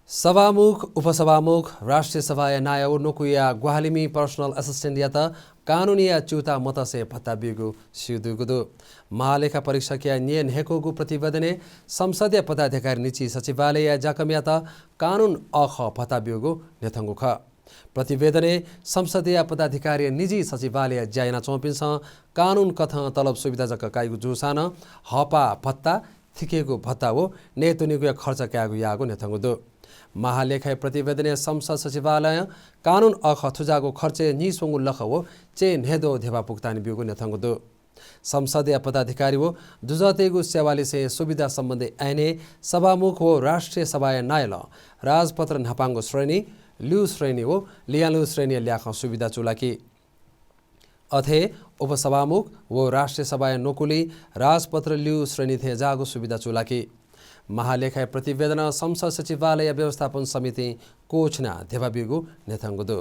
सभामुख उपसभामुख राष्ट्रीय सभा नायव नोकुया ग्वालिमी पर्सनल असिस्टेंट या कानूनिया चूता मतसे भत्ता बिगु सिउदुगुदु महालेखा परीक्षक नियन हेकोगु प्रतिवेदने संसदीय पदाधिकारी निची सचिवालय जाकमिया कानून अख भत्ता बिगु नेथंगुख प्रतिवेदने संसदीय पदाधिकारी निजी सचिवालय ज्यायना चौपिन्छ कानून कथ तलब सुविधा जक काइगु जुसान हपा भत्ता थिकेगु भत्ता हो नेतुनिगु खर्च क्यागु यागु नेथंगुदु महालेखा प्रतिवेदने संसद सचिवालय कानून अख थुजागो खर्चे निसोंगु लख हो चे नेदो धेवा पुक्तानी बिगु नेथंगुदु संसदीय पदाधिकारी हो दुजतेगु सेवाले से सुविधा सम्बन्धी ऐने सभामुख हो राष्ट्रिय सभा नायल राजपत्र नपाङ्गो श्रेणी ल्यू श्रेणी हो लियालु श्रेणी ल्याख सुविधा चुलाकी अथे उपसभामुख वो राष्ट्रिय सभा नोकुली राजपत्र ल्यू श्रेणी थे जागो सुविधा चुलाकी महालेखा प्रतिवेदन संसद सचिवालय व्यवस्थापन समिति कोचना धेवा बिगु नेथंगुदु।